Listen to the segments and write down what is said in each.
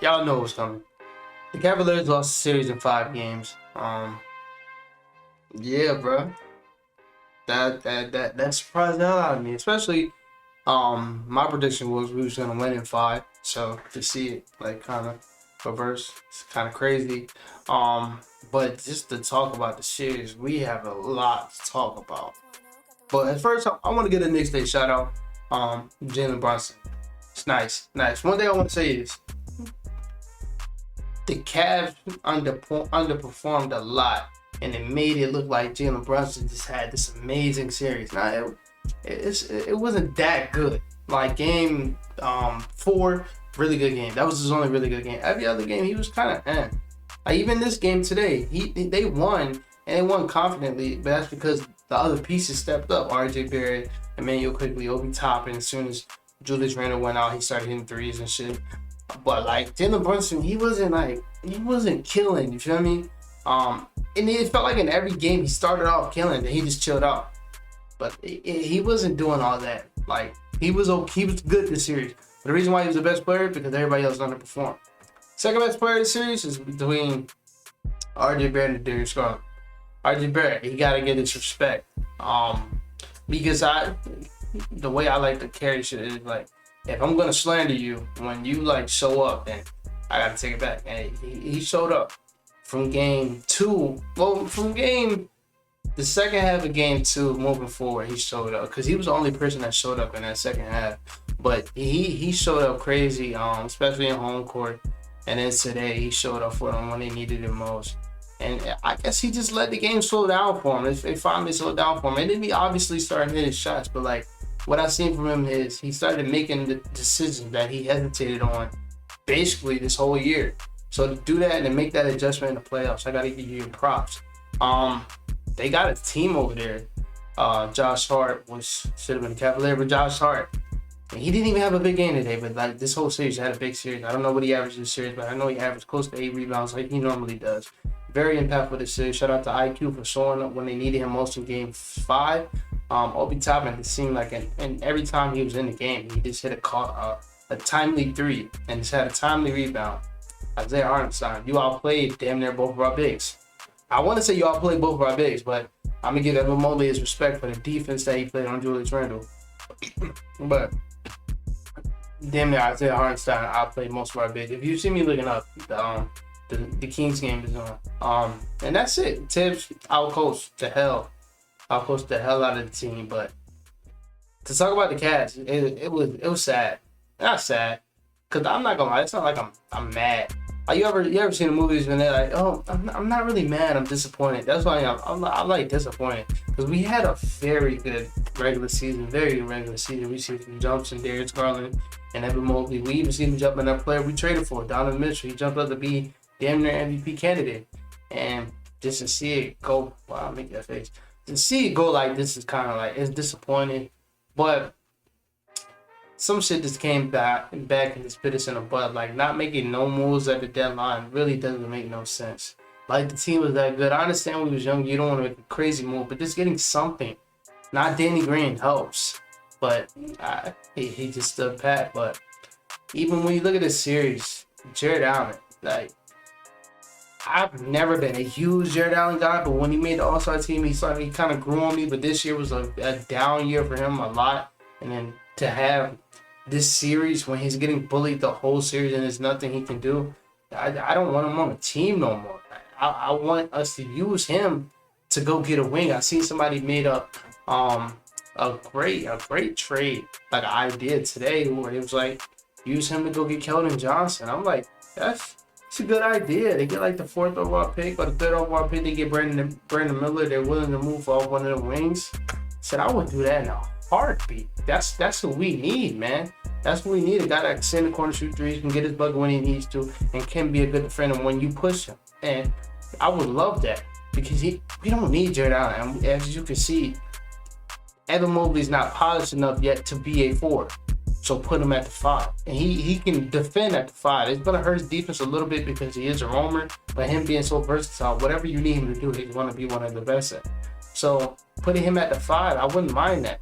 Y'all know what's coming. The Cavaliers lost the series in 5 games. Yeah, bro. That surprised the hell out of me. Especially, my prediction was we was gonna win in 5. So to see it like kind of reverse, it's kind of crazy. But just to talk about the series, we have a lot to talk about. But at first, I want to get a Knicks Day shout out. Jalen Brunson. It's nice. One thing I want to say is the Cavs underperformed a lot, and it made it look like Jalen Brunson just had this amazing series. Now it wasn't that good. Like game 4, really good game. That was his only really good game. Every other game he was kind of Like even this game today, they won, and they won confidently, but that's because the other pieces stepped up. RJ Barrett, Emmanuel Quickly, Obi Toppin. As soon as Julius Randle went out, he started hitting threes and shit. But like Jalen Brunson, he wasn't killing. You feel me? And it felt like in every game he started off killing, then he just chilled out. But he wasn't doing all that. Like he was good this series. But the reason why he was the best player because everybody else underperformed. Second best player of the series is between RJ Barrett and Darius Garland. RJ Barrett, he gotta get his respect. Because the way I like to carry shit is like, if I'm gonna slander you when you like show up, then I gotta take it back. And he showed up from game 2. Well, the second half of game 2 moving forward, he showed up because he was the only person that showed up in that second half. But he showed up crazy, especially in home court. And then today he showed up for them when they needed it most. And I guess he just let the game slow down for him. It finally slowed down for him. And then he obviously started hitting shots. But like what I've seen from him is he started making the decisions that he hesitated on basically this whole year. So to do that and to make that adjustment in the playoffs, I got to give you props. They got a team over there. Josh Hart should have been a Cavalier, but Josh Hart, he didn't even have a big game today. But like this whole series had a big series. I don't know what he averaged this series, but I know he averaged close to 8 rebounds like he normally does. Very impactful this series. Shout out to IQ for showing up when they needed him most in game 5. Obi Toppin, it seemed like, and every time he was in the game, he just hit a timely 3 and just had a timely rebound. Isaiah Hartenstein, you outplayed damn near both of our bigs. I want to say you outplayed both of our bigs, but I'm going to give Evan Mobley his respect for the defense that he played on Julius Randle. But damn near Isaiah Hartenstein outplayed most of our bigs. If you see me looking up, the Kings game is on. And that's it. Tibbs outcoached the hell out of the team. But to talk about the Cavs, it was sad. Not sad, cause I'm not gonna lie. It's not like I'm mad. Like you ever seen the movies when they're like, oh, I'm not really mad. I'm disappointed. That's why I'm like disappointed, cause we had a very good regular season. We see some jumps in Darius Garland and Evan Mobley. We even see him jump in that player we traded for, Donovan Mitchell. He jumped up to be damn near MVP candidate, and just to see it go, wow, make that face. To see it go like this is kind of like, it's disappointing, but some shit just came back and just bit us in the butt. Like not making no moves at the deadline really doesn't make no sense. Like the team was that good. I understand we was young, you don't want to make a crazy move, but just getting something. Not Danny Green helps, but he just stood pat. But even when you look at this series, Jared Allen, like, I've never been a huge Jared Allen guy, but when he made the All-Star team, he kind of grew on me. But this year was a down year for him a lot. And then to have this series when he's getting bullied the whole series and there's nothing he can do, I don't want him on the team no more. I want us to use him to go get a wing. I seen somebody made up a great trade, like an idea today, where it was like use him to go get Keldon Johnson. I'm like, that's a good idea. They get like the 4th overall pick or the 3rd overall pick. They get Brandon Miller. They're willing to move off one of the wings. Said I would do that in a heartbeat. That's what we need, man. That's what we need. A guy that can sit in the corner, shoot threes, can get his bucket when he needs to, and can be a good defender when you push him. And I would love that because we don't need Jared Allen. And as you can see, Evan Mobley's not polished enough yet to be a 4. So put him at the 5. And he can defend at the 5. It's going to hurt his defense a little bit because he is a roamer. But him being so versatile, whatever you need him to do, he's going to be one of the best at. So putting him at the 5, I wouldn't mind that.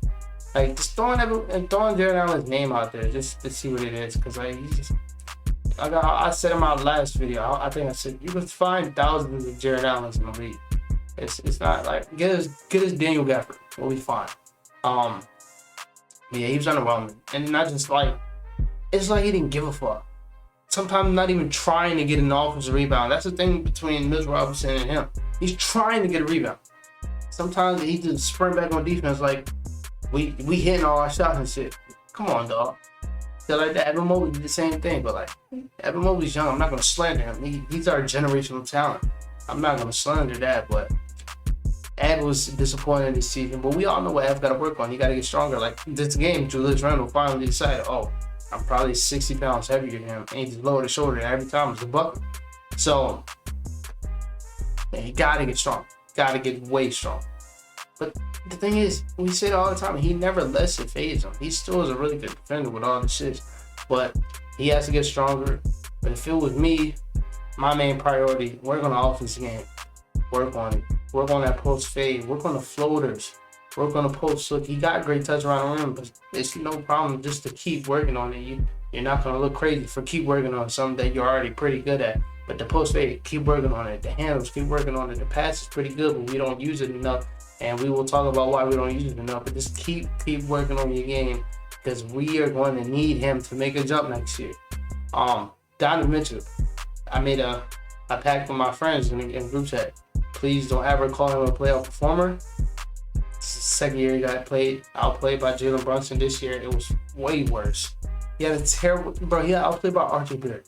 Like just throwing Jared Allen's name out there just to see what it is. Because like, I said in my last video, I think I said you can find thousands of Jared Allens in the league. It's not like get us Daniel Gafford, we'll be fine. Yeah, he was underwhelming, and not just like it's like he didn't give a fuck. Sometimes not even trying to get an offensive rebound. That's the thing between Mitch Robinson and him. He's trying to get a rebound. Sometimes he just sprint back on defense like we hitting all our shots and shit. Come on, dog. So like that, Evan Mobley did the same thing, but like Evan Mobley's young. I'm not gonna slander him. He's our generational talent. I'm not gonna slander that, but Ed was disappointed this season. But we all know what Ed got to work on. He got to get stronger. Like this game, Julius Randle finally decided, oh, I'm probably 60 pounds heavier than him, and he just lowered his shoulder, and every time it's a bucket. So man, he got to get strong. Got to get way strong. But the thing is, we say it all the time, he never lets it phase him. He still is a really good defender with all the shit. But he has to get stronger. But if it was me, my main priority, work on the offensive game. Work on it. Work on that post fade. Work on the floaters. Work on the post look. He got great touch around the rim, but it's no problem just to keep working on it. You're not going to look crazy for keep working on something that you're already pretty good at. But the post fade, keep working on it. The handles, keep working on it. The pass is pretty good, but we don't use it enough. And we will talk about why we don't use it enough. But just keep working on your game because we are going to need him to make a jump next year. Donovan Mitchell, I made a pact with my friends in group chat. Please don't ever call him a playoff performer. This is the second year he got outplayed by Jalen Brunson. This year it was way worse. He had a terrible, bro. He got outplayed by Archie Beard.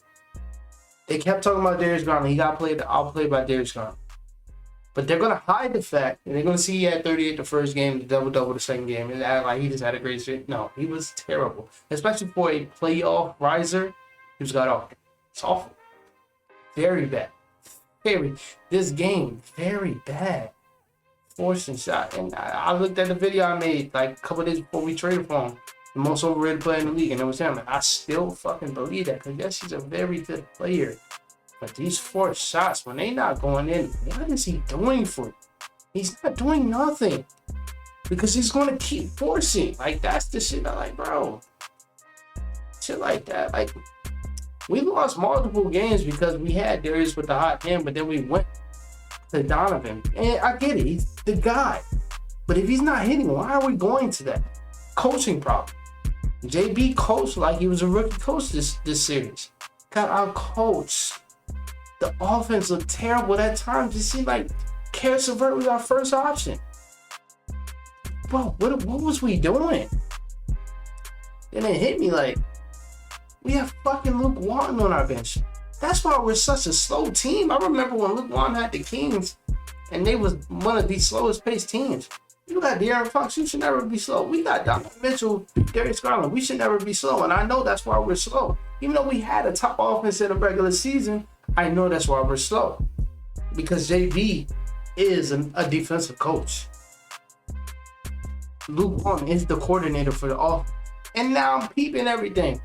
They kept talking about Darius Garland. He got outplayed by Darius Garland. But they're gonna hide the fact, and they're gonna see he had 38 the first game, the double the second game, and act like he just had a great streak. No, he was terrible, especially for a playoff riser. He just got off. It's awful, very bad. This game, very bad. Forcing shot. And I looked at the video I made like a couple days before we traded for him. The most overrated player in the league, and it was him. And I still fucking believe that because yes, he's a very good player. But these forced shots, when they not going in, what is he doing for you? He's not doing nothing. Because he's going to keep forcing. Like, that's the shit I like, bro. Shit like that. Like, we lost multiple games because we had Darius with the hot hand, but then we went to Donovan. And I get it, he's the guy. But if he's not hitting, why are we going to that? Coaching problem. JB coached like he was a rookie coach this series. Got out coached. The offense looked terrible at times. It seemed like Karis LeVert was our first option. Bro, what was we doing? And it hit me like, we have fucking Luke Walton on our bench. That's why we're such a slow team. I remember when Luke Walton had the Kings, and they was one of the slowest paced teams. You got De'Aaron Fox, you should never be slow. We got Donovan Mitchell, Darius Garland, we should never be slow. And I know that's why we're slow. Even though we had a top offense in the regular season, I know that's why we're slow. Because JB is a defensive coach. Luke Walton is the coordinator for the offense. And now I'm peeping everything.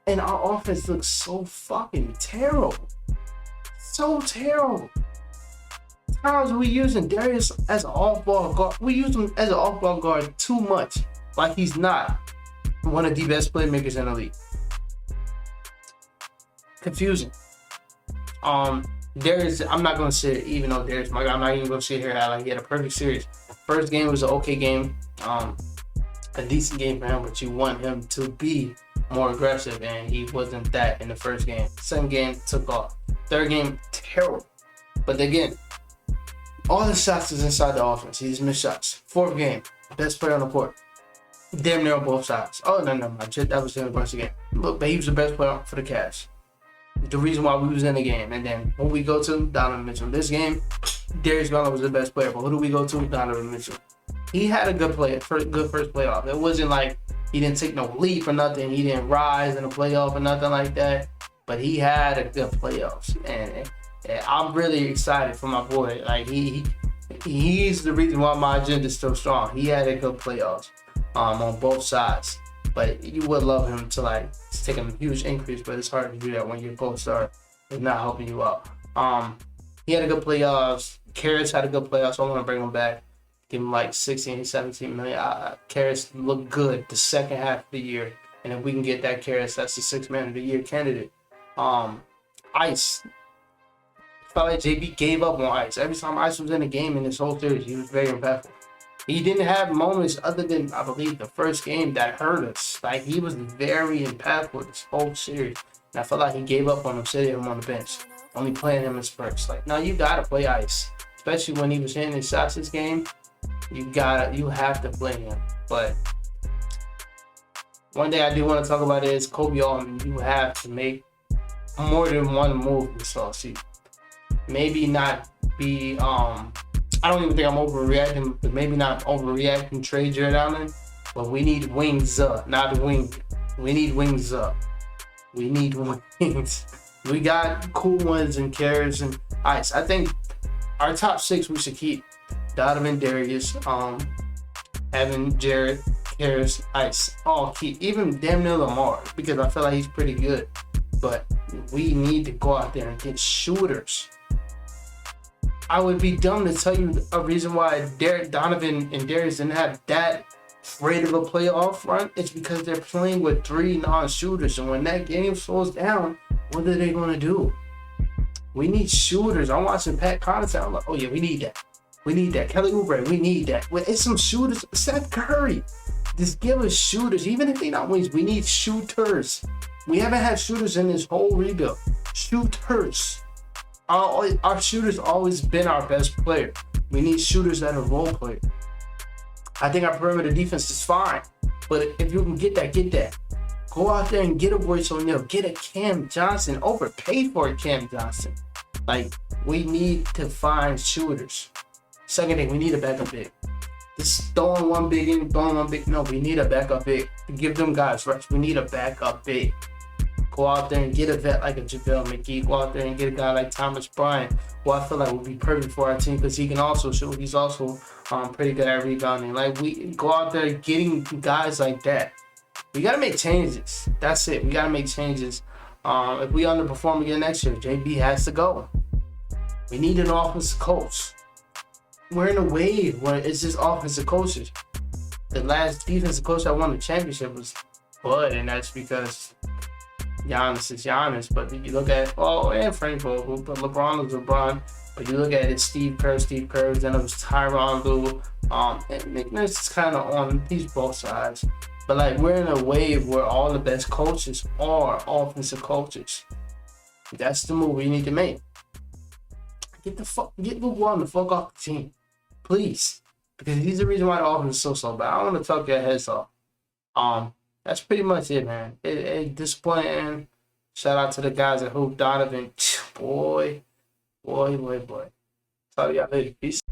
And our offense looks so fucking terrible. So terrible. Times we using Darius as an off-ball guard. We use him as an off-ball guard too much. Like he's not one of the best playmakers in the league. Confusing. Darius, I'm not gonna sit, even though Darius, my guy, I'm not even gonna sit here and act like he had a perfect series. First game was an okay game, a decent game for him, but you want him to be more aggressive, and he wasn't that in the first game. Second game took off. Third game, terrible. But again, all the shots is inside the offense. He just missed shots. Fourth game, best player on the court. Damn near on both sides. Oh, no, that was in the Brunson game. But he was the best player for the Cavs. The reason why we was in the game. And then when we go to Donovan Mitchell, this game, Darius Garland was the best player. But who do we go to? Donovan Mitchell. He had a good first playoff. It wasn't like he didn't take no leap or nothing. He didn't rise in the playoff or nothing like that. But he had a good playoffs. And I'm really excited for my boy. Like he's the reason why my agenda is so strong. He had a good playoffs on both sides. But you would love him to like take a huge increase, but it's hard to do that when your co-star is not helping you out. He had a good playoffs. Karis had a good playoffs. So I want to bring him back. Give him like 16, 17 million. Karis looked good the second half of the year. And if we can get that Karis, that's the 6th man of the year candidate. Ice. Felt like JB gave up on Ice. Every time Ice was in the game in this whole series, he was very impactful. He didn't have moments other than, I believe, the first game that hurt us. Like, he was very impactful this whole series. And I felt like he gave up on him, sitting him on the bench, only playing him in spurts. Like, no, you gotta play Ice, especially when he was hitting his shots this game. You have to play him. But one thing I do want to talk about is Kobe Altman. You have to make more than one move this offseason. Maybe not be I don't even think I'm overreacting, but maybe not overreacting trade Jared Allen, but we need wings up, not wing. We need wings up. We need wings. We got cool ones in Karras and Ice. I think our top 6 we should keep Donovan, Darius, Evan, Jared, Karras, Ice. All keep, even damn near Lamar, because I feel like he's pretty good. But we need to go out there and get shooters. I would be dumb to tell you a reason why Donovan and Darius didn't have that great of a playoff run. It's because they're playing with 3 non-shooters, and when that game slows down, what are they going to do? We need shooters. I'm watching Pat Connaughton. I'm like, oh yeah, we need that. We need that. Kelly Oubre, we need that. Well, it's some shooters. Seth Curry. Just give us shooters. Even if they're not wings, we need shooters. We haven't had shooters in this whole rebuild. Shooters. Our shooter's always been our best player. We need shooters that are role players. I think our perimeter defense is fine, but if you can get that, get that. Go out there and get a Royce O'Neal, get a Cam Johnson, overpay for a Cam Johnson. Like, we need to find shooters. Second thing, we need a backup big. Just throwing one big in, throwing one big. No, we need a backup big. Give them guys rest. We need a backup big. Go out there and get a vet like a JaVale McGee. Go out there and get a guy like Thomas Bryant, who I feel like would be perfect for our team because he can also shoot. He's also pretty good at rebounding. Like, we go out there getting guys like that. We got to make changes. That's it. We got to make changes. If we underperform again next year, JB has to go. We need an offensive coach. We're in a wave where it's just offensive coaches. The last defensive coach that won the championship was Bud, and that's because Giannis is Giannis. But if you look at, and Frank Vogel, but LeBron was LeBron. But you look at it, Steve Kerr, then it was Tyronn Lue. And Nick Nurse is kind of on, he's both sides. But like, we're in a wave where all the best coaches are offensive coaches. That's the move we need to make. Get Luke Walton the fuck off the team, please, because he's the reason why the offense is so bad. I don't want to talk your heads off. That's pretty much it, man. It disappointing. Shout out to the guys at Hoop Donovan. Boy. Talk to y'all later. Peace.